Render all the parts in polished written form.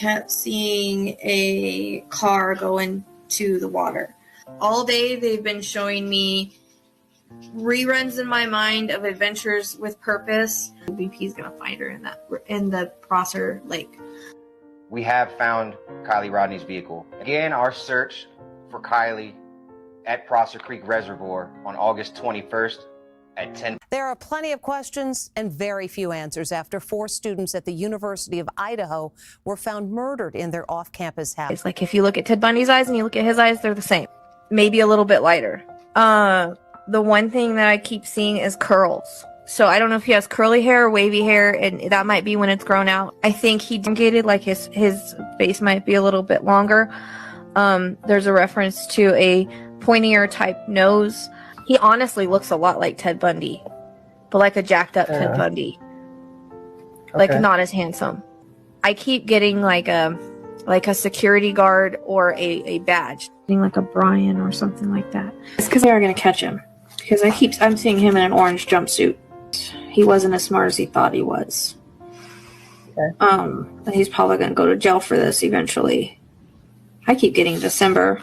kept seeing a car go into the water. All day they've been showing me reruns in my mind of Adventures with Purpose. VP's gonna find her in the Prosser Lake. We have found Kylie Rodney's vehicle. Again, our search for Kylie at Prosser Creek Reservoir on August 21st at 10. There are plenty of questions and very few answers after 4 students at the University of Idaho were found murdered in their off-campus house. It's like if you look at Ted Bundy's eyes and you look at his eyes, they're the same. Maybe a little bit lighter. The one thing that I keep seeing is curls. So I don't know if he has curly hair or wavy hair, and that might be when it's grown out. I think he elongated, like his face might be a little bit longer. There's a reference to a pointier type nose. He honestly looks a lot like Ted Bundy, but like a jacked up Ted Bundy. Like not as handsome. I keep getting like a security guard or a badge. Like a Brian or something like that. It's because they are going to catch him. Because I'm seeing him in an orange jumpsuit. He wasn't as smart as he thought he was. Okay. He's probably going to go to jail for this eventually. I keep getting December.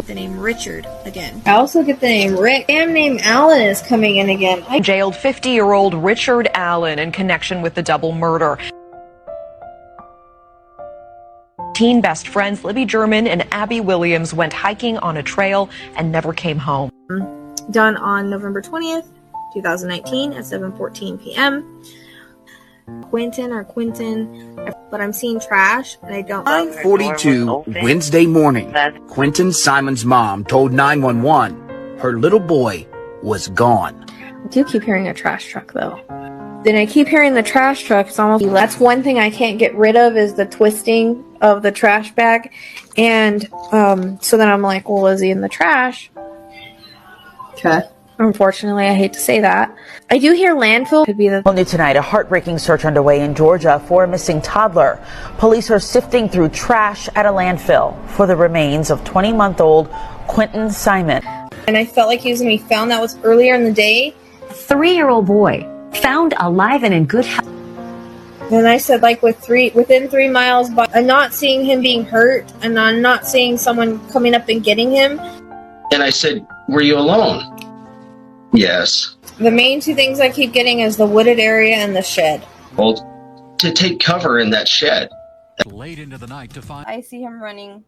The name Richard again. I also get the name Rick. Damn name Allen is coming in again. Jailed 50-year-old Richard Allen in connection with the double murder. Teen best friends Libby German and Abby Williams went hiking on a trail and never came home. Done on November 20th, 2019 at 7:14 p.m. Quinton, but I'm seeing trash and I don't. 9:42 Wednesday morning. Quinton Simon's mom told 911 her little boy was gone. I do keep hearing a trash truck though. Then I keep hearing the trash truck. It's almost, that's one thing I can't get rid of is the twisting of the trash bag. And so then I'm like, well, is he in the trash? Okay. Unfortunately, I hate to say that. I do hear landfill could be the... Well, new tonight, a heartbreaking search underway in Georgia for a missing toddler. Police are sifting through trash at a landfill for the remains of 20-month-old Quinton Simon. And I felt like he was going to be found. That was earlier in the day. 3-year-old boy found alive and in good health. And I said, like, within 3 miles, but I'm not seeing him being hurt, and I'm not seeing someone coming up and getting him. And I said, were you alone? Yes. The main 2 things I keep getting is the wooded area and the shed. Well, to take cover in that shed. Late into the night to find. I see him running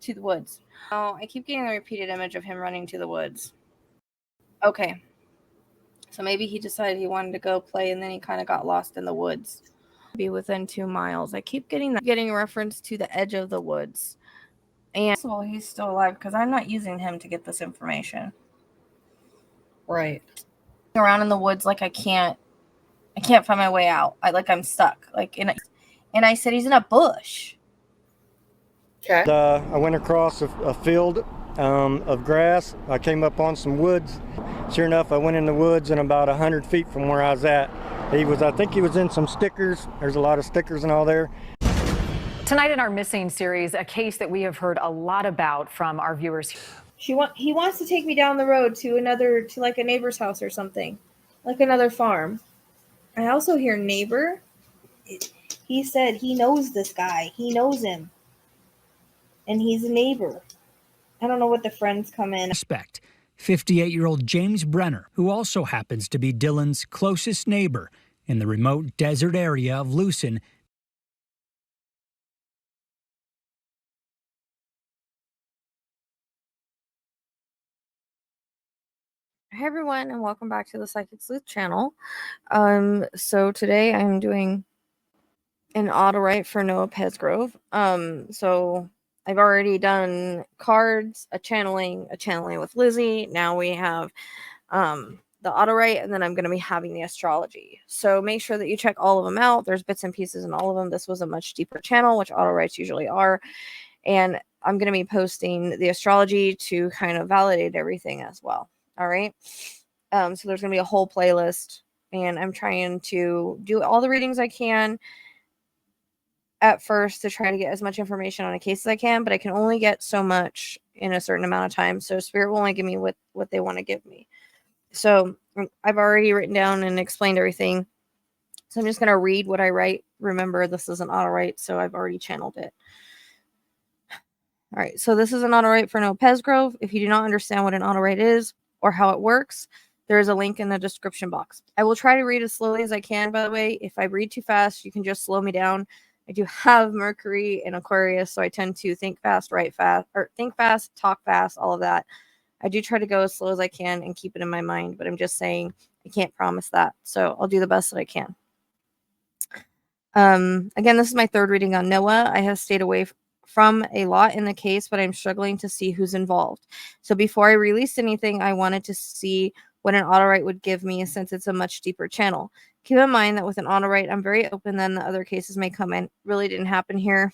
to the woods. Oh, I keep getting a repeated image of him running to the woods. Okay. So maybe he decided he wanted to go play and then he kind of got lost in the woods. Be within 2 miles. I keep getting a reference to the edge of the woods. And so he's still alive because I'm not using him to get this information. Right. Around in the woods like I can't find my way out. I'm stuck. And I said he's in a bush. Okay. I went across a field of grass. I came up on some woods. Sure enough, I went in the woods and about 100 feet from where I was at. I think he was in some stickers. There's a lot of stickers and all there. Tonight in our Missing series, a case that we have heard a lot about from our viewers. He wants to take me down the road to like a neighbor's house or something, like another farm. I also hear neighbor. He said he knows this guy. He knows him. And he's a neighbor. I don't know what the friends come in. Suspect, 58-year-old James Brenner, who also happens to be Dylan's closest neighbor in the remote desert area of Lucin. Hey everyone, and welcome back to the Psychic Sleuth channel. So today I'm doing an Autowrite for Noah Pesgrove. So I've already done cards, a channeling with Lizzie. Now we have the Autowrite, and then I'm going to be having the astrology. So make sure that you check all of them out. There's bits and pieces in all of them. This was a much deeper channel, which Autowrites usually are. And I'm going to be posting the astrology to kind of validate everything as well. All right. So there's going to be a whole playlist, and I'm trying to do all the readings I can at first to try to get as much information on a case as I can, but I can only get so much in a certain amount of time. So Spirit will only give me what they want to give me. So I've already written down and explained everything So I'm just going to read what I write. Remember, this is an Autowrite, so I've already channeled it. All right, so this is an Autowrite for Noah Pesgrove. If you do not understand what an Autowrite is or how it works, there is a link in the description box. I will try to read as slowly as I can, by the way. If I read too fast, you can just slow me down. I do have Mercury in Aquarius, so I tend to think fast, write fast, or think fast, talk fast, all of that. I do try to go as slow as I can and keep it in my mind, but I'm just saying I can't promise that. So I'll do the best that I can. Again, this is my third reading on Noah. I have stayed away from a lot in the case, but I'm struggling to see who's involved. So before I released anything, I wanted to see what an Autowrite would give me, since it's a much deeper channel. Keep in mind that with an Autowrite, I'm very open, then the other cases may come in. Really didn't happen here.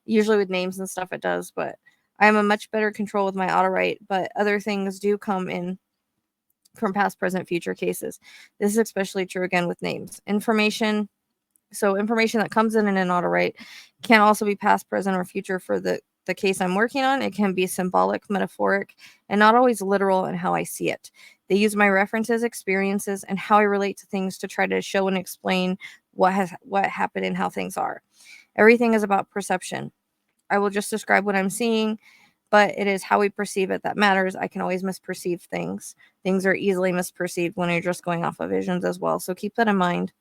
Usually with names and stuff it does, but I'm a much better control with my Autowrite, but other things do come in from past, present, future cases. This is especially true again with names. Information that comes in an Autowrite can also be past, present, or future for the case I'm working on. It can be symbolic, metaphoric, and not always literal in how I see it. They use my references, experiences, and how I relate to things to try to show and explain what happened and how things are. Everything is about perception. I will just describe what I'm seeing, but it is how we perceive it that matters. I can always misperceive things. Things are easily misperceived when you're just going off of visions as well. So keep that in mind.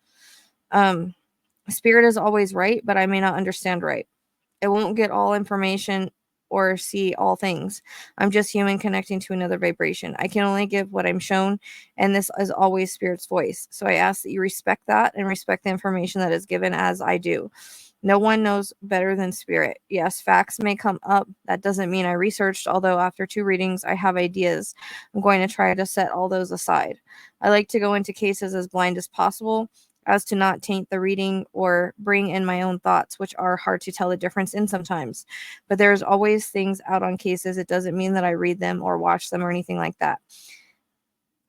Spirit is always right, but I may not understand right. It won't get all information or see all things. I'm just human connecting to another vibration. I can only give what I'm shown, and this is always Spirit's voice. So I ask that you respect that and respect the information that is given, as I do. No one knows better than Spirit. Yes, facts may come up. That doesn't mean I researched, although after 2 readings, I have ideas. I'm going to try to set all those aside. I like to go into cases as blind as possible, as to not taint the reading or bring in my own thoughts, which are hard to tell the difference in sometimes. But there's always things out on cases. It doesn't mean that I read them or watch them or anything like that.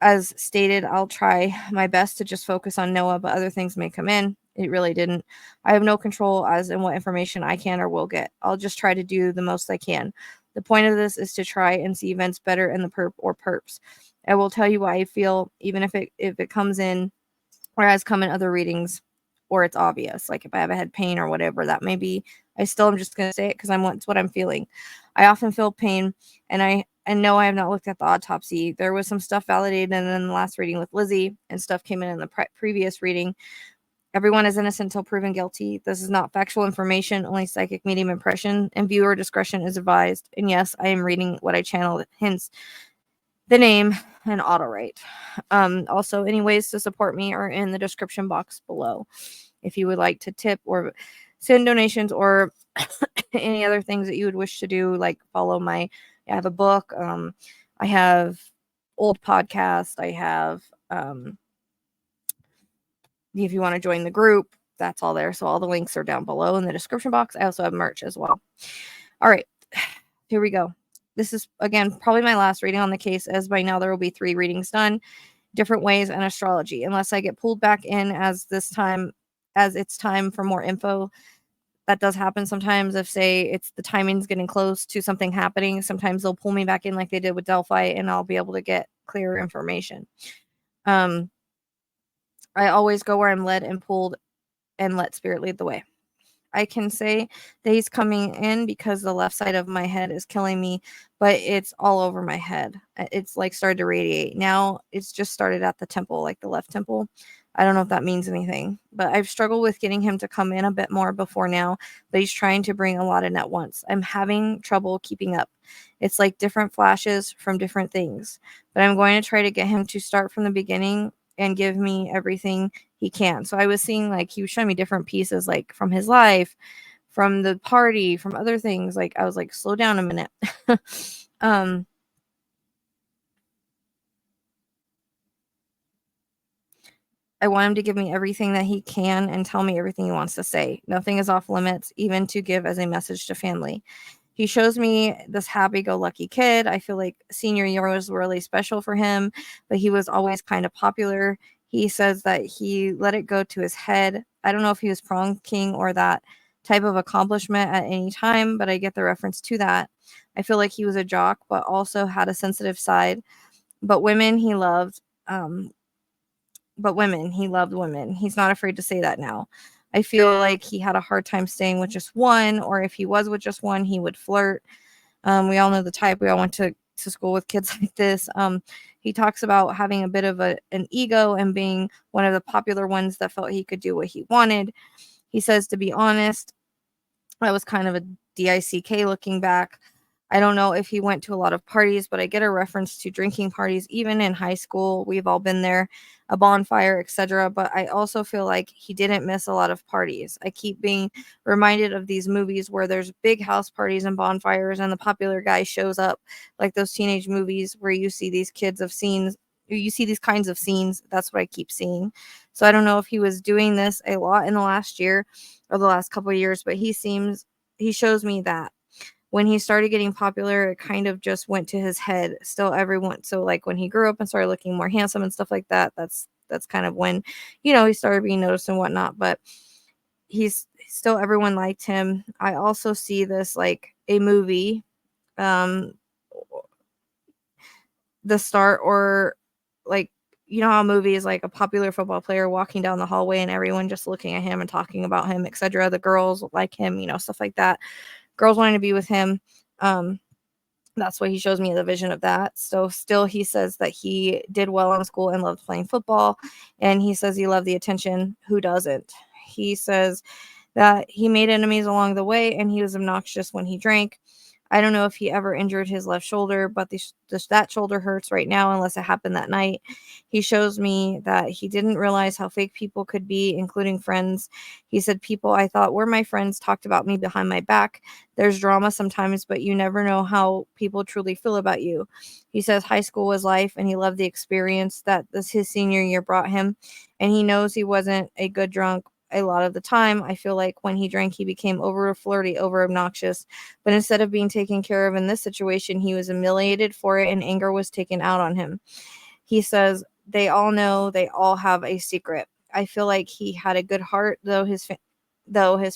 As stated, I'll try my best to just focus on Noah, but other things may come in. It really didn't. I have no control as in what information I can or will get. I'll just try to do the most I can. The point of this is to try and see events better in the perp or perps. I will tell you what I feel, even if it comes in or has come in other readings, or it's obvious. Like if I have a head pain or whatever that may be, I still am just going to say it because it's what I'm feeling. I often feel pain, and no, I have not looked at the autopsy. There was some stuff validated in the last reading with Lizzie, and stuff came in the previous reading. Everyone is innocent until proven guilty. This is not factual information, only psychic medium impression, and viewer discretion is advised. And yes, I am reading what I channeled, hence the name and Autowrite. Also, any ways to support me are in the description box below. If you would like to tip or send donations or any other things that you would wish to do, like follow I have a book. I have old podcast. I have, if you want to join the group, that's all there. So all the links are down below in the description box. I also have merch as well. All right, here we go. This is, again, probably my last reading on the case, as by now there will be 3 readings done, different ways, and astrology, unless I get pulled back in as it's time for more info. That does happen sometimes. If, say, it's the timing's getting close to something happening, sometimes they'll pull me back in like they did with Delphi, and I'll be able to get clearer information. I always go where I'm led and pulled and let Spirit lead the way. I can say that he's coming in because the left side of my head is killing me, but it's all over my head. It's like started to radiate. Now it's just started at the temple, like the left temple. I don't know if that means anything, but I've struggled with getting him to come in a bit more before now, but he's trying to bring a lot in at once. I'm having trouble keeping up. It's like different flashes from different things, but I'm going to try to get him to start from the beginning and give me everything he can. So I was seeing, like, he was showing me different pieces, like from his life, from the party, from other things. Like I was like, slow down a minute. I want him to give me everything that he can and tell me everything he wants to say. Nothing is off limits, even to give as a message to family. He shows me this happy-go-lucky kid. I feel like senior year was really special for him, but he was always kind of popular. He says that he let it go to his head. I don't know if he was prom king or that type of accomplishment at any time, but I get the reference to that. I feel like he was a jock, but also had a sensitive side. But women he loved. but women. He loved women. He's not afraid to say that now. I feel like he had a hard time staying with just one, or if he was with just one, he would flirt. We all know the type. We all went to school with kids like this. He talks about having a bit of an ego and being one of the popular ones that felt he could do what he wanted. He says, to be honest, that was kind of a DICK looking back. I don't know if he went to a lot of parties, but I get a reference to drinking parties, even in high school. We've all been there, a bonfire, etc. But I also feel like he didn't miss a lot of parties. I keep being reminded of these movies where there's big house parties and bonfires, and the popular guy shows up, like those teenage movies where you see these kinds of scenes. That's what I keep seeing. So I don't know if he was doing this a lot in the last year or the last couple of years, but he shows me that when he started getting popular, it kind of just went to his head. Still everyone. So like when he grew up and started looking more handsome and stuff like that, that's kind of when, he started being noticed and whatnot, but he's still, everyone liked him. I also see this like a movie, the start, or like, how a movie is like a popular football player walking down the hallway and everyone just looking at him and talking about him, etc. The girls like him, stuff like that. Girls wanting to be with him. That's what he shows me, the vision of that. So still, he says that he did well in school and loved playing football. And he says he loved the attention. Who doesn't? He says that he made enemies along the way and he was obnoxious when he drank. I don't know if he ever injured his left shoulder, but that shoulder hurts right now unless it happened that night. He shows me that he didn't realize how fake people could be, including friends. He said, people I thought were my friends talked about me behind my back. There's drama sometimes, but you never know how people truly feel about you. He says high school was life and he loved the experience that his senior year brought him. And he knows he wasn't a good drunk a lot of the time. I feel like when he drank, he became over flirty, over obnoxious. But instead of being taken care of in this situation, he was humiliated for it and anger was taken out on him. He says they all know, they all have a secret. I feel like he had a good heart, though his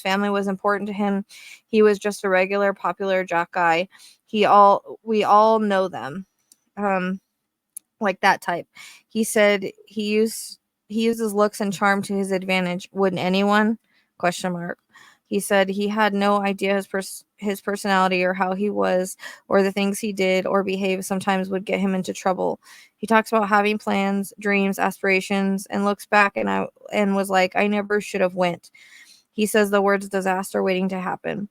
family was important to him. He was just a regular popular jock guy. We all know them. Like that type. He said he uses looks and charm to his advantage. Wouldn't anyone? ? He said he had no idea his personality or how he was or the things he did or behaved sometimes would get him into trouble. He talks about having plans, dreams, aspirations, and looks back and was like, I never should have went. He says the words disaster waiting to happen.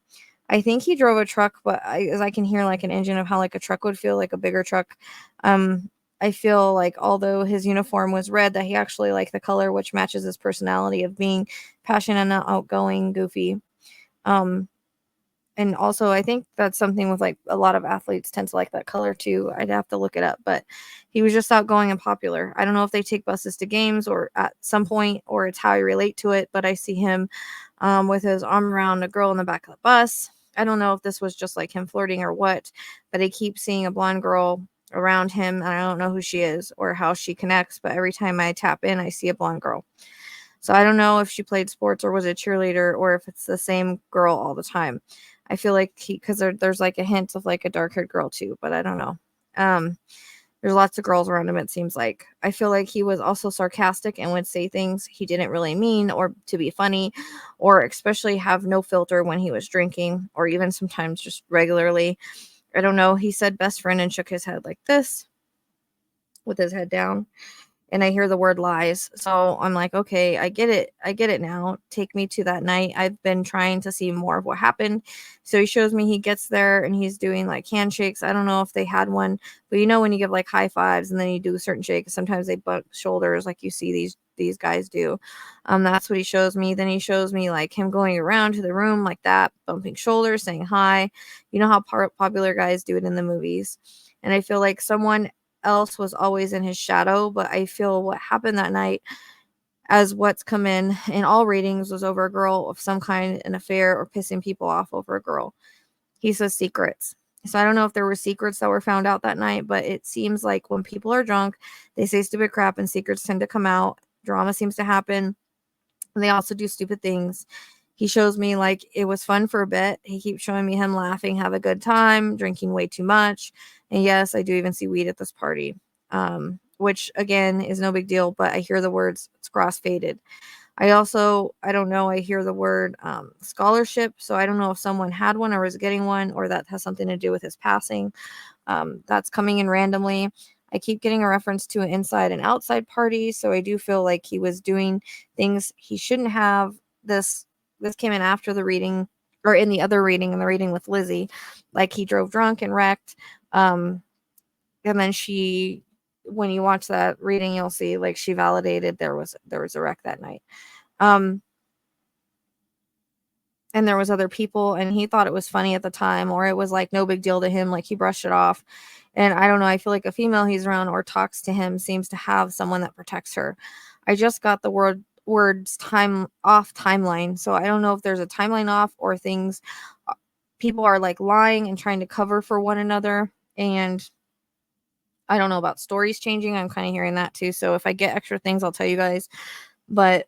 I think he drove a truck, but as I can hear like an engine of how like a truck would feel, like a bigger truck. I feel like although his uniform was red, that he actually liked the color, which matches his personality of being passionate and outgoing, goofy. And also I think that's something with like a lot of athletes tend to like that color too. I'd have to look it up, but he was just outgoing and popular. I don't know if they take buses to games or at some point, or it's how I relate to it, but I see him with his arm around a girl in the back of the bus. I don't know if this was just like him flirting or what, but I keep seeing a blonde girl around him and I don't know who she is or how she connects, but every time I tap in I see a blonde girl. So I don't know if she played sports or was a cheerleader or if it's the same girl all the time. I feel like because there's like a hint of like a dark-haired girl too, but I don't know. There's lots of girls around him, it seems like. I feel like he was also sarcastic and would say things he didn't really mean or to be funny, or especially have no filter when he was drinking, or even sometimes just regularly. I don't know. He said best friend and shook his head like this with his head down. And I hear the word lies. So I'm like, okay, I get it now. Take me to that night. I've been trying to see more of what happened. So he shows me he gets there and he's doing like handshakes. I don't know if they had one, but when you give like high fives and then you do certain shakes, sometimes they butt shoulders like you see these guys do. That's what he shows me. Then he shows me like him going around to the room like that, bumping shoulders, saying hi. You know how popular guys do it in the movies. And I feel like someone else was always in his shadow, but I feel what happened that night, as what's come in all ratings, was over a girl of some kind, an affair, or pissing people off over a girl. He says secrets. So I don't know if there were secrets that were found out that night, but it seems like when people are drunk, they say stupid crap and secrets tend to come out. Drama seems to happen. And they also do stupid things. He shows me like it was fun for a bit. He keeps showing me him laughing, have a good time, drinking way too much. And yes, I do even see weed at this party. which again is no big deal, but I hear the words it's cross-faded. I don't know, I hear the word scholarship, so I don't know if someone had one or was getting one, or that has something to do with his passing. That's coming in randomly. I keep getting a reference to an inside and outside party, so I do feel like he was doing things he shouldn't have. This came in after the reading, or in the other reading, in the reading with Lizzie, like he drove drunk and wrecked. And then when you watch that reading, you'll see like she validated there was a wreck that night. And there was other people, and he thought it was funny at the time, or it was like no big deal to him, like he brushed it off. And I don't know, I feel like a female he's around or talks to him seems to have someone that protects her. I just got the words time off timeline, so I don't know if there's a timeline off or things people are like lying and trying to cover for one another. And I don't know about stories changing. I'm kind of hearing that too. So if I get extra things, I'll tell you guys. But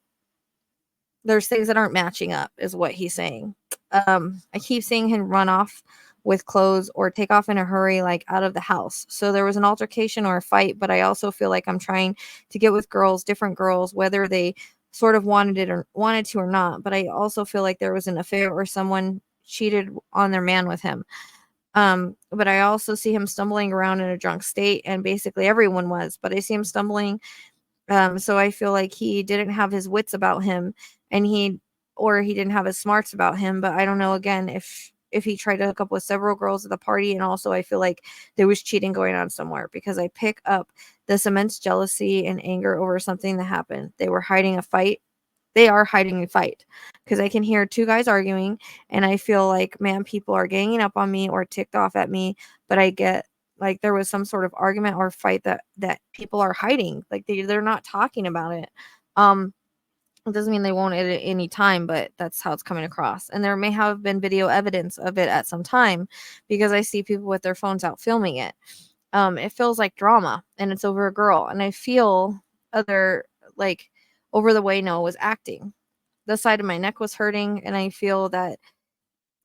there's things that aren't matching up, is what he's saying. I keep seeing him run off with clothes or take off in a hurry, like out of the house. So there was an altercation or a fight, but I also feel like I'm trying to get with different girls, whether they sort of wanted to or not. But I also feel like there was an affair or someone cheated on their man with him. But I also see him stumbling around in a drunk state, and basically everyone was, but I see him stumbling. So I feel like he didn't have his wits about him, and he didn't have his smarts about him. But I don't know, again, if he tried to hook up with several girls at the party. And also I feel like there was cheating going on somewhere, because I pick up this immense jealousy and anger over something that happened. They were hiding a fight. They are hiding a fight, because I can hear two guys arguing, and I feel like, man, people are ganging up on me or ticked off at me. But I get like there was some sort of argument or fight that people are hiding. Like they're not talking about it. It doesn't mean they won't at any time, but that's how it's coming across. And there may have been video evidence of it at some time, because I see people with their phones out filming it. It feels like drama, and it's over a girl. And I feel over the way Noah was acting. The side of my neck was hurting, and I feel that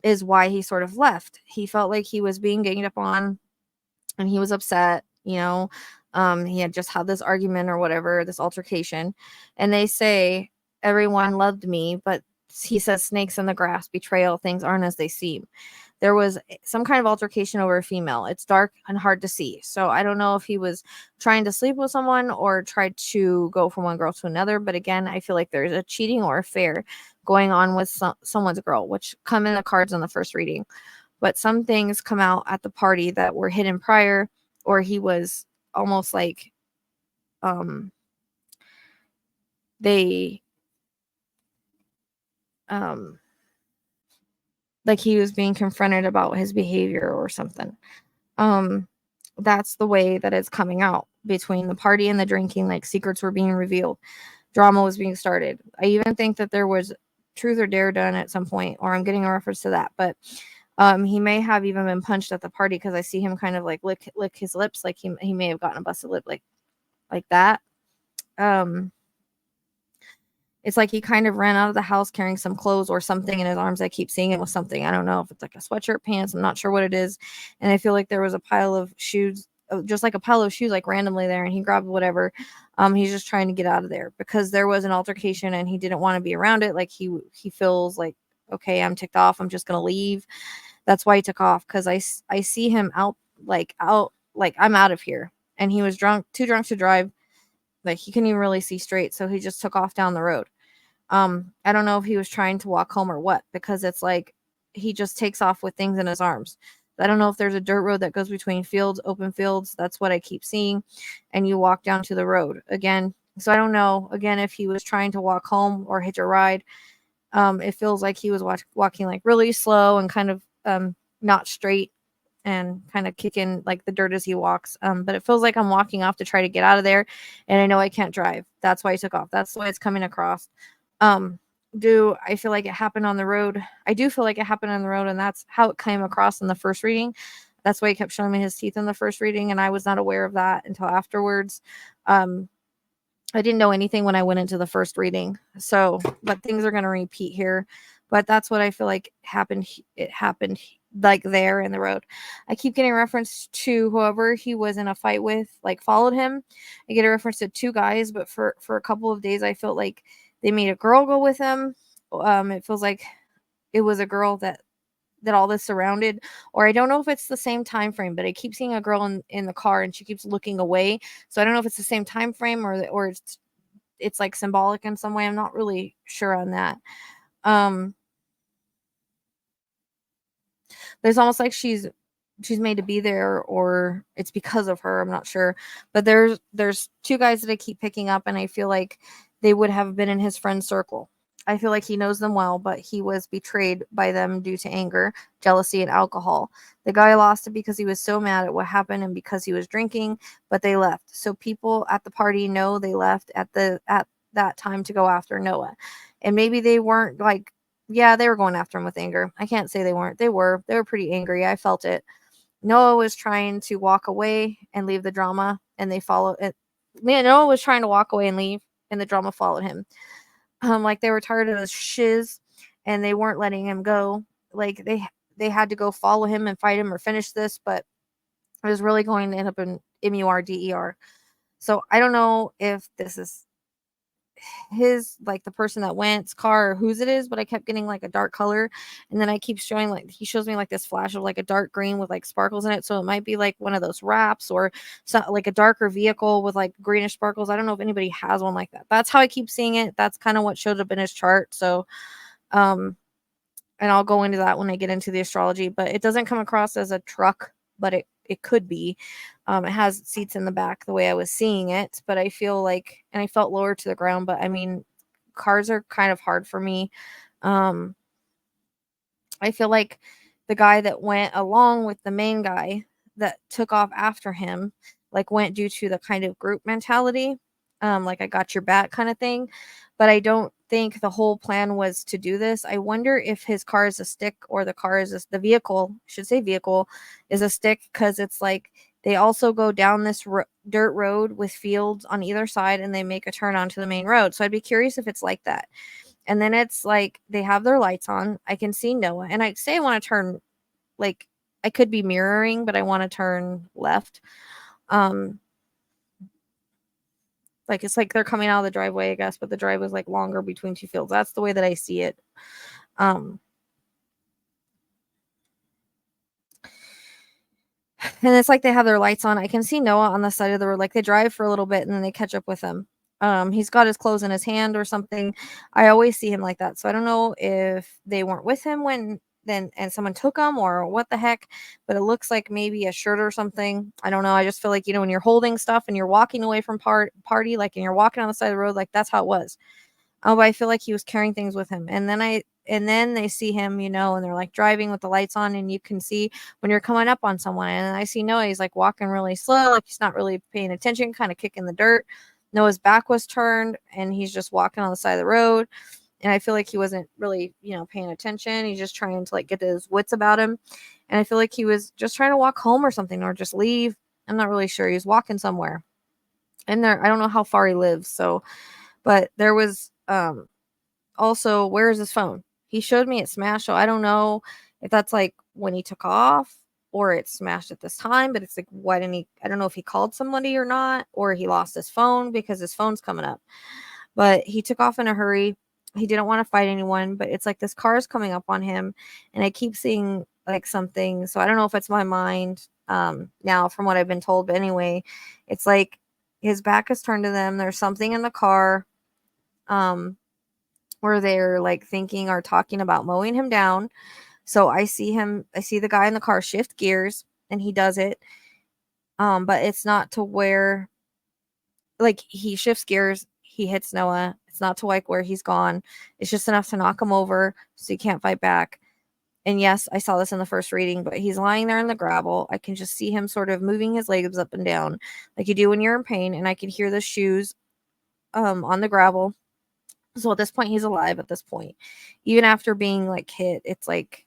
is why he sort of left. He felt like he was being ganged up on, and he was upset, he had just had this argument or whatever, this altercation. And they say everyone loved me, but he says snakes in the grass, betrayal, things aren't as they seem. There was some kind of altercation over a female. It's dark and hard to see. So I don't know if he was trying to sleep with someone or tried to go from one girl to another. But again, I feel like there's a cheating or affair going on with someone's girl, which come in the cards in the first reading. But some things come out at the party that were hidden prior, or he was almost like like he was being confronted about his behavior or something. That's the way that it's coming out between the party and the drinking. Like secrets were being revealed, drama was being started. I even think that there was truth or dare done at some point, or I'm getting a reference to that. But he may have even been punched at the party, because I see him kind of like lick his lips, like he may have gotten a busted lip, like that. It's like he kind of ran out of the house carrying some clothes or something in his arms. I keep seeing it with something. I don't know if it's like a sweatshirt, pants. I'm not sure what it is. And I feel like there was a pile of shoes, just like a pile of shoes, like randomly there. And he grabbed whatever. He's just trying to get out of there, because there was an altercation and he didn't want to be around it. Like he feels like, okay, I'm ticked off, I'm just going to leave. That's why he took off, because I see him out, like I'm out of here. And he was too drunk to drive. Like he couldn't even really see straight, so he just took off down the road. I don't know if he was trying to walk home or what, because it's like he just takes off with things in his arms. I don't know if there's a dirt road that goes between fields, open fields. That's what I keep seeing. And you walk down to the road again. So I don't know, again, if he was trying to walk home or hitch a ride. It feels like he was walking like really slow and kind of not straight, and kind of kicking like the dirt as he walks. But it feels like I'm walking off to try to get out of there, and I know I can't drive. That's why he took off. That's the way it's coming across. Do I feel like it happened on the road? I do feel like it happened on the road, and that's how it came across in the first reading. That's why he kept showing me his teeth in the first reading, and I was not aware of that until afterwards. I didn't know anything when I went into the first reading. So, but things are going to repeat here. but that's what I feel like happened. It happened like there in the road. I keep getting reference to whoever he was in a fight with, like followed him. I get a reference to 2 guys, but for a couple of days I felt like they made a girl go with him. It feels like it was a girl that all this surrounded, or I don't know if it's the same time frame, but I keep seeing a girl in the car and she keeps looking away. So I don't know if it's the same time frame or it's like symbolic in some way. I'm not really sure on that. There's almost like she's made to be there, or it's because of her. I'm not sure. But there's 2 guys that I keep picking up, and I feel like they would have been in his friend circle. I feel like he knows them well, but he was betrayed by them due to anger, jealousy, and alcohol. The guy lost it because he was so mad at what happened and because he was drinking, but they left. So people at the party know they left at that time to go after Noah. And maybe they weren't like, yeah, they were going after him with anger. I can't say they weren't. They were pretty angry. I felt it. Noah was trying to walk away and leave the drama, and they followed it. Noah was trying to walk away and leave, and the drama followed him. Like they were tired of his shiz, and they weren't letting him go. Like they had to go follow him and fight him or finish this, but it was really going to end up in MURDER. So I don't know if this is his, like the person that went's car or whose it is, but I kept getting like a dark color, and then I keep showing, like he shows me like this flash of like a dark green with like sparkles in it, so it might be like one of those wraps or like a darker vehicle with like greenish sparkles. I don't know if anybody has one like that. That's how I keep seeing it. That's kind of what showed up in his chart. So and I'll go into that when I get into the astrology, but it doesn't come across as a truck, but it could be. It has seats in the back the way I was seeing it, but I feel like, and I felt lower to the ground, but I mean, cars are kind of hard for me. I feel like the guy that went along with the main guy that took off after him, like went due to the kind of group mentality, like I got your back kind of thing. But I don't think the whole plan was to do this. I wonder if his car is a stick or the vehicle, should say vehicle, is a stick, because it's like they also go down this dirt road with fields on either side, and they make a turn onto the main road. So I'd be curious if it's like that. And then it's like they have their lights on. I can see Noah, and I say I want to turn, like I could be mirroring, but I want to turn left. Like it's like they're coming out of the driveway, I guess, but the drive was like longer between 2 fields. That's the way that I see it. And it's like they have their lights on. I can see Noah on the side of the road. Like they drive for a little bit and then they catch up with him. He's got his clothes in his hand or something. I always see him like that. So I don't know if they weren't with him and someone took them or what the heck, but it looks like maybe a shirt or something. I don't know. I just feel like, when you're holding stuff and you're walking away from party, like, and you're walking on the side of the road, like that's how it was. Oh, but I feel like he was carrying things with him. And then they see him, and they're like driving with the lights on, and you can see when you're coming up on someone, and I see Noah, he's like walking really slow, like he's not really paying attention, kind of kicking the dirt. Noah's back was turned and he's just walking on the side of the road. And I feel like he wasn't really, paying attention. He's just trying to like get his wits about him. And I feel like he was just trying to walk home or something, or just leave. I'm not really sure. He was walking somewhere. And I don't know how far he lives. So, but there was also, where is his phone? He showed me it smashed. So I don't know if that's like when he took off or it smashed at this time, but it's like, I don't know if he called somebody or not, or he lost his phone because his phone's coming up. But he took off in a hurry. He didn't want to fight anyone, but it's like this car is coming up on him, and I keep seeing like something. So I don't know if it's my mind now from what I've been told, but anyway, it's like his back is turned to them. There's something in the car where they're like thinking or talking about mowing him down. So I see the guy in the car shift gears, and he does it. But it's not to where, like, he shifts gears, he hits Noah. It's not to like where he's gone. It's just enough to knock him over so he can't fight back. And yes, I saw this in the first reading, but he's lying there in the gravel. I can just see him sort of moving his legs up and down like you do when you're in pain, and I can hear the shoes on the gravel. So at this point, he's alive at this point. Even after being like hit, it's like,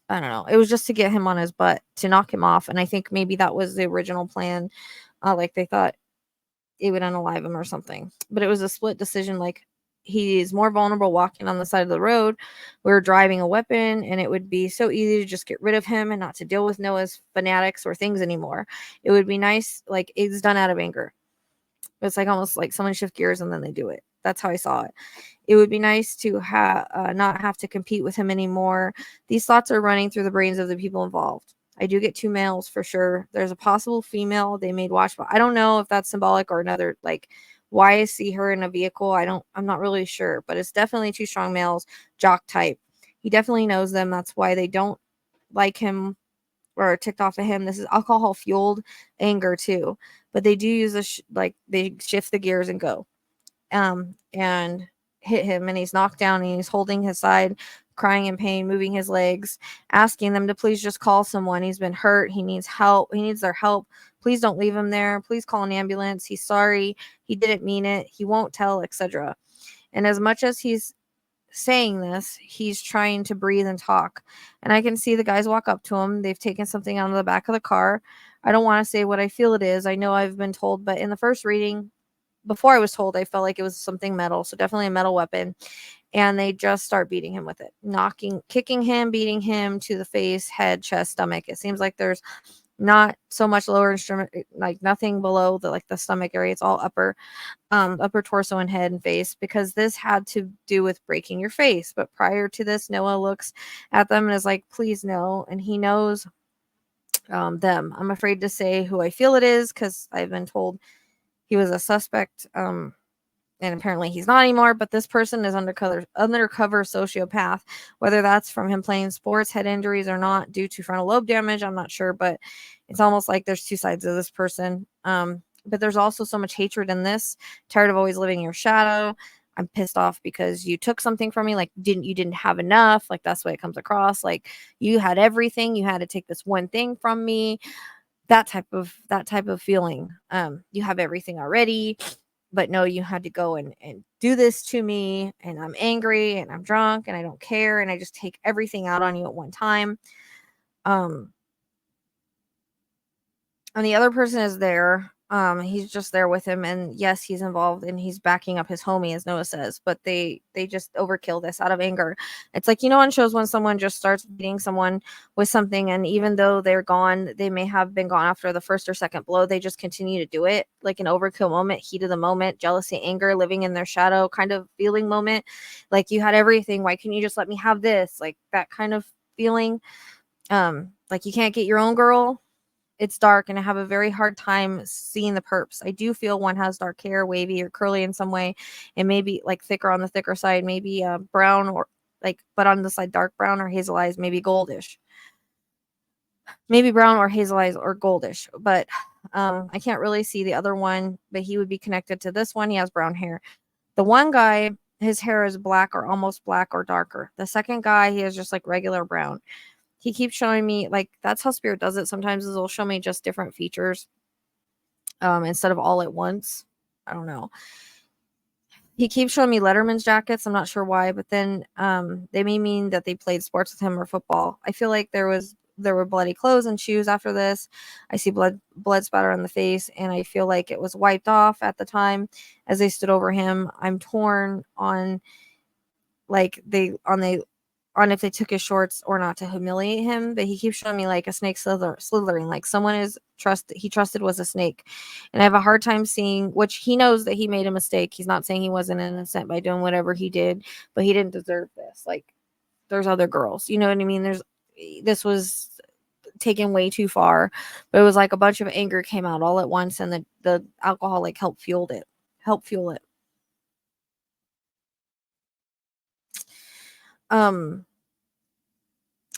I don't know. It was just to get him on his butt, to knock him off. And I think maybe that was the original plan. Like they thought it would unalive him or something. But it was a split decision. Like he's more vulnerable walking on the side of the road. We're driving a weapon, and it would be so easy to just get rid of him and not to deal with Noah's fanatics or things anymore. It would be nice, like it's done out of anger. It's like almost like someone shift gears and then they do it. That's how I saw it. It would be nice to not have to compete with him anymore. These thoughts are running through the brains of the people involved. I do get 2 males for sure. There's a possible female they made watch, but I don't know if that's symbolic or another, like why I see her in a vehicle. I'm not really sure, but it's definitely 2 strong males, jock type. He definitely knows them. That's why they don't like him or are ticked off of him. This is alcohol fueled anger too, but they do use they shift the gears and go, and hit him, and he's knocked down, and he's holding his side, crying in pain, moving his legs, asking them to please just call someone. He's been hurt. He needs help. He needs their help. Please don't leave him there. Please call an ambulance. He's sorry. He didn't mean it. He won't tell, etc. And as much as he's saying this, he's trying to breathe and talk. And I can see the guys walk up to him. They've taken something out of the back of the car. I don't want to say what I feel it is. I know I've been told, but in the first reading, before I was told, I felt like it was something metal. So definitely a metal weapon. And they just start beating him with it, kicking him, beating him to the face, head, chest, stomach. It seems like there's not so much lower instrument, like nothing below the stomach area. It's all upper torso and head and face, because this had to do with breaking your face. But prior to this, Noah looks at them and is like, please no. And he knows them. I'm afraid to say who I feel it is, because I've been told he was a suspect, and apparently he's not anymore. But this person is undercover sociopath. Whether that's from him playing sports, head injuries, or not due to frontal lobe damage, I'm not sure. But it's almost like there's 2 sides of this person. But there's also so much hatred in this. Tired of always living in your shadow. I'm pissed off because you took something from me. Like you didn't have enough. Like that's what it comes across. Like you had everything. You had to take this one thing from me. That type of feeling. You have everything already, but no, you had to go and do this to me, and I'm angry and I'm drunk and I don't care, and I just take everything out on you at one time. And the other person is there. He's just there with him, and yes, he's involved, and he's backing up his homie, as Noah says, but they just overkill this out of anger. It's like, on shows when someone just starts beating someone with something, and even though they're gone, they may have been gone after the first or second blow, they just continue to do it, like an overkill moment, heat of the moment, jealousy, anger, living in their shadow kind of feeling moment. Like, you had everything, why couldn't you just let me have this? Like that kind of feeling. Like you can't get your own girl. It's dark, and I have a very hard time seeing the perps. I do feel one has dark hair, wavy or curly in some way, and maybe like thicker on the thicker side, maybe brown, or but on the side dark brown or hazel eyes, maybe goldish. Maybe brown or hazel eyes or goldish, but I can't really see the other one, but he would be connected to this one. He has brown hair. The one guy, his hair is black or almost black or darker. The second guy, he has just like regular brown. He keeps showing me, like, that's how spirit does it. Sometimes it'll show me just different features instead of all at once. I don't know. He keeps showing me Letterman's jackets. I'm not sure why, but then they may mean that they played sports with him or football. I feel like there were bloody clothes and shoes after this. I see blood spatter on the face, and I feel like it was wiped off at the time as they stood over him. I'm torn on on if they took his shorts or not to humiliate him, but he keeps showing me like a snake slithering, like someone he trusted was a snake. And I have a hard time seeing, which he knows that he made a mistake. He's not saying he wasn't innocent by doing whatever he did, but he didn't deserve this. Like, there's other girls, you know what I mean? This was taken way too far, but it was like a bunch of anger came out all at once, and the alcohol like helped fuel it.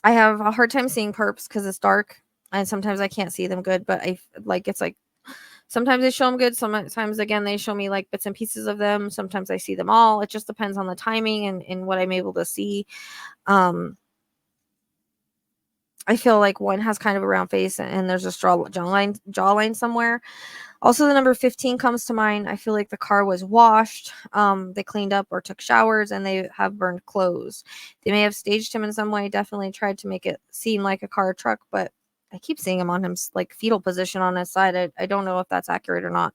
I have a hard time seeing perps because it's dark, and sometimes I can't see them good, but it's like sometimes they show them good, sometimes again they show me like bits and pieces of them, sometimes I see them all. It just depends on the timing and what I'm able to see. I feel like one has kind of a round face, and there's a jawline somewhere. Also, the number 15 comes to mind. I feel like the car was washed. They cleaned up or took showers, and they have burned clothes. They may have staged him in some way, definitely tried to make it seem like a car or truck, but I keep seeing him on him like fetal position on his side. I don't know if that's accurate or not.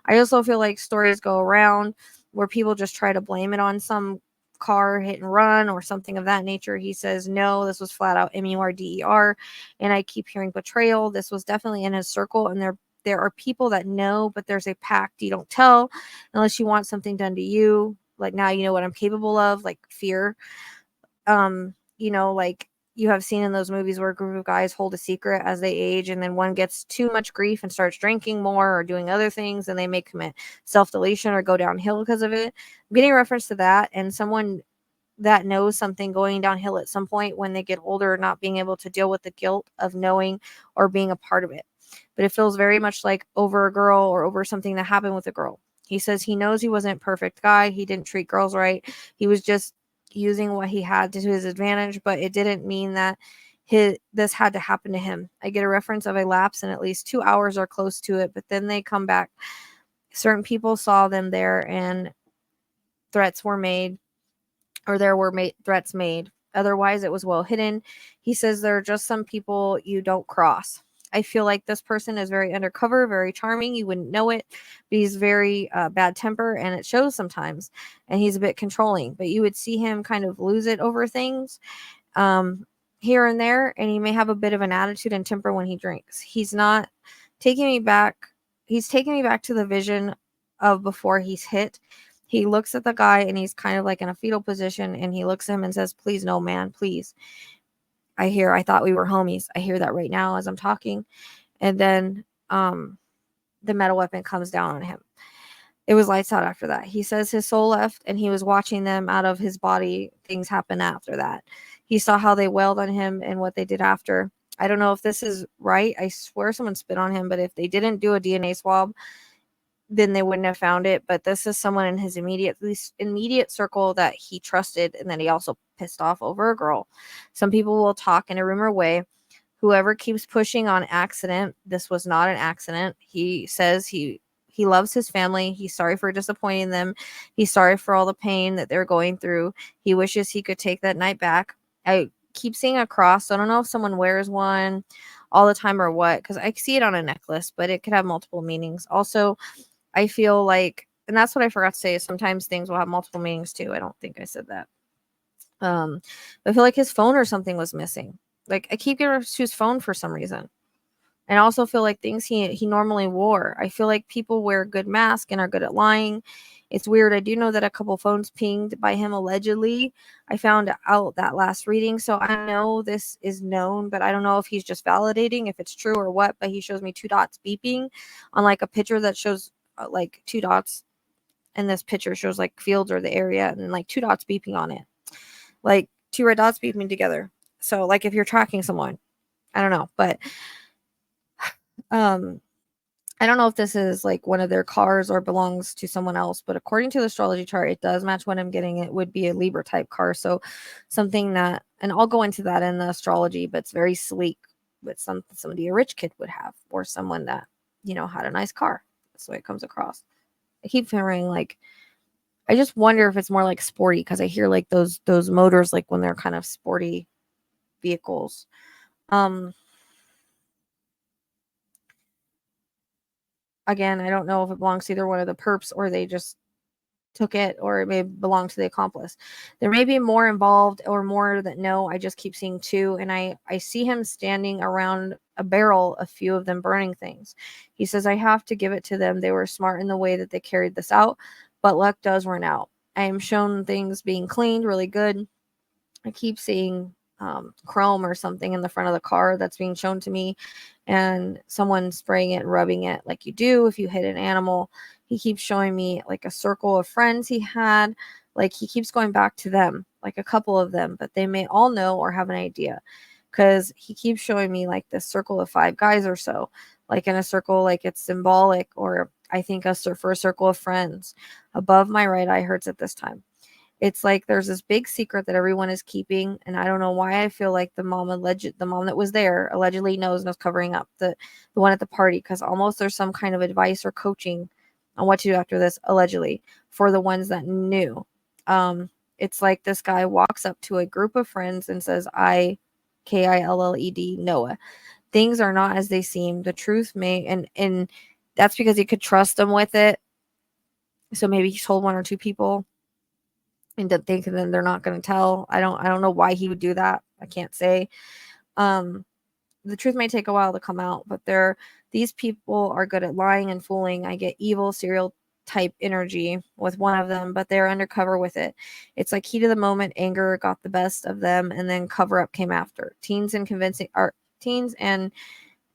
I also feel like stories go around where people just try to blame it on some car hit and run or something of that nature. He says, no, this was flat out MURDER. And I keep hearing betrayal. This was definitely in his circle. And there are people that know, but there's a pact you don't tell unless you want something done to you. Like, now you know what I'm capable of, like fear. Like you have seen in those movies where a group of guys hold a secret as they age, and then one gets too much grief and starts drinking more or doing other things, and they may commit self-deletion or go downhill because of it. I'm getting a reference to that, and someone that knows something going downhill at some point when they get older, not being able to deal with the guilt of knowing or being a part of it. But it feels very much like over a girl or over something that happened with a girl. He says he knows he wasn't a perfect guy. He didn't treat girls right. He was just using what he had to his advantage, but it didn't mean that this had to happen to him. I get a reference of a lapse in at least 2 hours or close to it, but then they come back. Certain people saw them there and threats were made, or there were threats made. Otherwise, it was well hidden. He says there are just some people you don't cross. I feel like this person is very undercover, very charming. You wouldn't know it, but he's very bad temper, and it shows sometimes. And he's a bit controlling, but you would see him kind of lose it over things here and there, and he may have a bit of an attitude and temper when he drinks. He's not taking me back. He's taking me back to the vision of before he's hit. He looks at the guy, and he's kind of like in a fetal position, and he looks at him and says, please, no, man, please. I thought we were homies. I hear that right now as I'm talking. And then the metal weapon comes down on him. It was lights out after that. He says his soul left, and he was watching them out of his body. Things happen after that. He saw how they wailed on him and what they did after. I don't know if this is right. I swear someone spit on him, but if they didn't do a DNA swab, then they wouldn't have found it. But this is someone in his immediate circle that he trusted, and that he also pissed off over a girl. Some people will talk in a rumor way. Whoever keeps pushing on accident, this was not an accident. He says he loves his family. He's sorry for disappointing them. He's sorry for all the pain that they're going through. He wishes he could take that night back. I keep seeing a cross. So I don't know if someone wears one all the time or what, because I see it on a necklace, but it could have multiple meanings. Also, I feel like, and that's what I forgot to say, is sometimes things will have multiple meanings too. I don't think I said that. But I feel like his phone or something was missing. Like, I keep getting to his phone for some reason. And I also feel like things he normally wore. I feel like people wear a good mask and are good at lying. It's weird. I do know that a couple phones pinged by him allegedly. I found out that last reading. So I know this is known, but I don't know if he's just validating if it's true or what. But he shows me 2 dots beeping on like a picture that shows like 2 dots. And this picture shows like fields or the area, and like 2 dots beeping on it. Like 2 red dots beeping together. So like if you're tracking someone, I don't know, but I don't know if this is like one of their cars or belongs to someone else, but according to the astrology chart, it does match what I'm getting. It would be a Libra type car. So something that, and I'll go into that in the astrology, but it's very sleek, but somebody a rich kid would have, or someone that, had a nice car. That's the way it comes across. I keep hearing like, I just wonder if it's more like sporty, because I hear like those motors, like when they're kind of sporty vehicles. Again, I don't know if it belongs to either one of the perps, or they just took it, or it may belong to the accomplice. There may be more involved or more that know. I just keep seeing 2, and I see him standing around a barrel, a few of them burning things. He says, I have to give it to them. They were smart in the way that they carried this out, but luck does run out. I am shown things being cleaned really good. I keep seeing chrome or something in the front of the car that's being shown to me, and someone spraying it and rubbing it like you do if you hit an animal. He keeps showing me like a circle of friends he had. Like he keeps going back to them, like a couple of them, but they may all know or have an idea, because he keeps showing me like this circle of 5 guys or so, like in a circle, like it's symbolic, or I think for a circle of friends. Above my right eye hurts at this time. It's like there's this big secret that everyone is keeping, and I don't know why I feel like the mom that was there allegedly knows and is covering up the one at the party, because almost there's some kind of advice or coaching on what to do after this, allegedly, for the ones that knew. It's like this guy walks up to a group of friends and says, Killed Noah. Things are not as they seem. The truth may, and that's because he could trust them with it. So maybe he told 1 or 2 people and didn't think that they're not going to tell. I don't know why he would do that. I can't say. The truth may take a while to come out, but these people are good at lying and fooling. I get evil serial type energy with one of them, but they're undercover with it. It's like heat of the moment, anger got the best of them, and then cover up came after. Teens and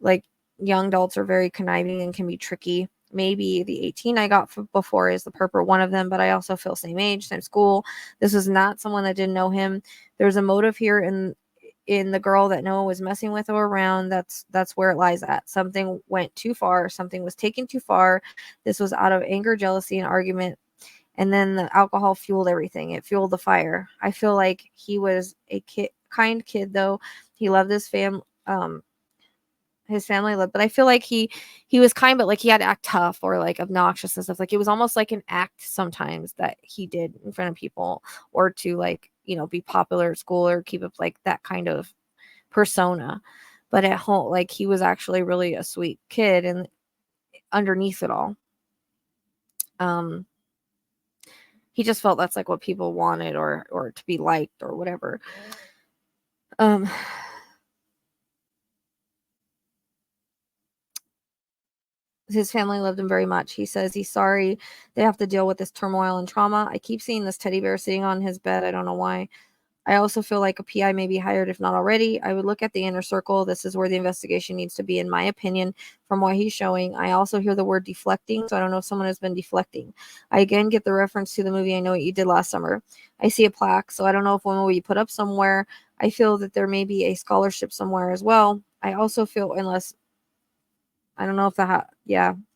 like young adults are very conniving and can be tricky. Maybe the 18 I got before is the perper one of them, but I also feel same age, same school. This was not someone that didn't know him. There's a motive here in the girl that Noah was messing with or around. That's where it lies at. Something went too far. Something was taken too far. This was out of anger, jealousy, and argument. And then the alcohol fueled everything. It fueled the fire. I feel like he was a kind kid, though. He loved his family lived, but I feel like he was kind, but like he had to act tough or like obnoxious and stuff. Like it was almost like an act sometimes that he did in front of people, or to like, be popular at school or keep up like that kind of persona. But at home, like he was actually really a sweet kid, and underneath it all, he just felt that's like what people wanted, or to be liked or whatever. His family loved him very much. He says he's sorry they have to deal with this turmoil and trauma. I keep seeing this teddy bear sitting on his bed. I don't know why. I also feel like a PI may be hired, if not already. I would look at the inner circle. This is where the investigation needs to be, in my opinion, from what he's showing. I also hear the word deflecting, so I don't know if someone has been deflecting. I again get the reference to the movie I Know What You Did Last Summer. I see a plaque, so I don't know if one will be put up somewhere. I feel that there may be a scholarship somewhere as well. I also feel, I don't know if I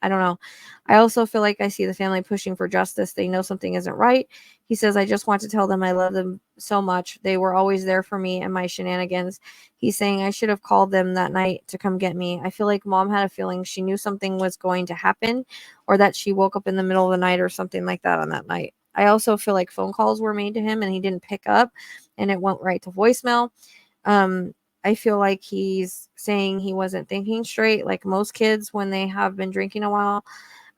don't know. I also feel like I see the family pushing for justice. They know something isn't right. He says, I just want to tell them I love them so much. They were always there for me and my shenanigans. He's saying I should have called them that night to come get me. I feel like mom had a feeling she knew something was going to happen, or that she woke up in the middle of the night or something like that on that night. I also feel like phone calls were made to him and he didn't pick up, and it went right to voicemail. I feel like he's saying he wasn't thinking straight, like most kids when they have been drinking a while.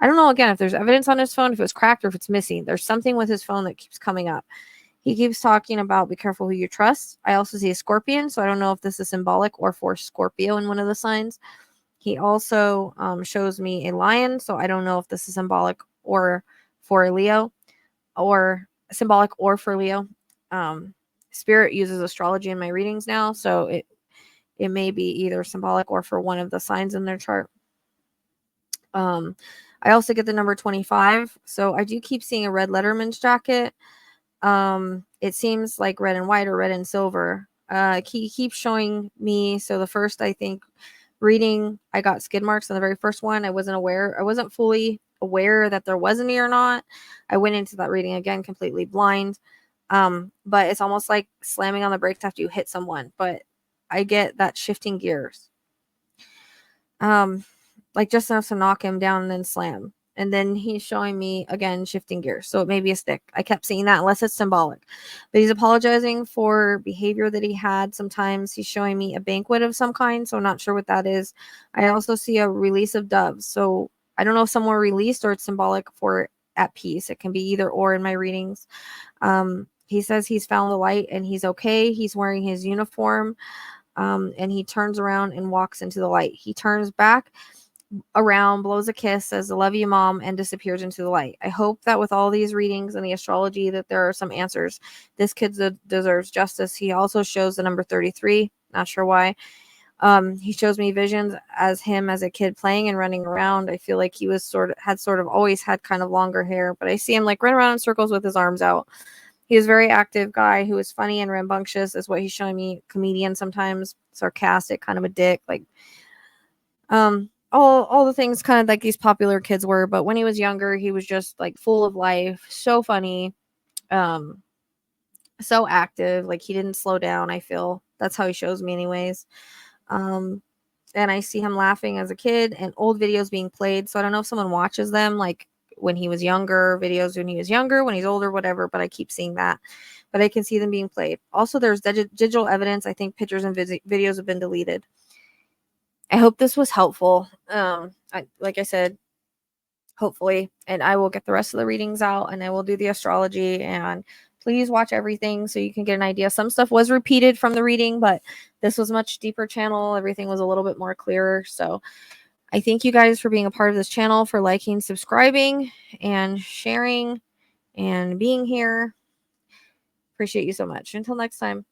I don't know, again, if there's evidence on his phone, if it was cracked or if it's missing. There's something with his phone that keeps coming up. He keeps talking about be careful who you trust. I also see a scorpion, so I don't know if this is symbolic or for Scorpio in one of the signs. He also shows me a lion, so I don't know if this is symbolic or for Leo, or symbolic or for Leo. Spirit uses astrology in my readings now, so it may be either symbolic or for one of the signs in their chart. I also get the number 25, so I do keep seeing a red Letterman's jacket. It seems like red and white or red and silver. He keeps showing me, so the first, I think, reading, I got skid marks on the very first one. I wasn't fully aware that there was any or not. I went into that reading again completely blind. But it's almost like slamming on the brakes after you hit someone, but I get that shifting gears. Like just enough to knock him down and then slam. And then he's showing me again shifting gears. So it may be a stick. I kept seeing that unless it's symbolic. But he's apologizing for behavior that he had. Sometimes he's showing me a banquet of some kind, so I'm not sure what that is. I also see a release of doves. So I don't know if some were released or it's symbolic for at peace. It can be either or in my readings. He says he's found the light and he's okay. He's wearing his uniform. And he turns around and walks into the light. He turns back around, blows a kiss, says, I love you, Mom, and disappears into the light. I hope that with all these readings and the astrology that there are some answers. This kid deserves justice. He also shows the number 33. Not sure why. He shows me visions as him as a kid playing and running around. I feel like he was always had kind of longer hair, but I see him like run around in circles with his arms out. He was a very active guy who was funny and rambunctious, is what he's showing me. Comedian sometimes, sarcastic, kind of a dick, like all the things kind of like these popular kids were. But when he was younger, he was just like full of life, so funny, so active. Like he didn't slow down. I feel that's how he shows me, anyways. And I see him laughing as a kid and old videos being played. So I don't know if someone watches them, like when he was younger, videos when he was younger, when he's older, whatever, but I keep seeing that. But I can see them being played. Also, there's digital evidence. I think pictures and videos have been deleted. I hope this was helpful. Like I said, hopefully, and I will get the rest of the readings out, and I will do the astrology. And please watch everything so you can get an idea. Some stuff was repeated from the reading, but this was much deeper channel. Everything was a little bit more clearer. So I thank you guys for being a part of this channel, for liking, subscribing, and sharing, and being here. Appreciate you so much. Until next time.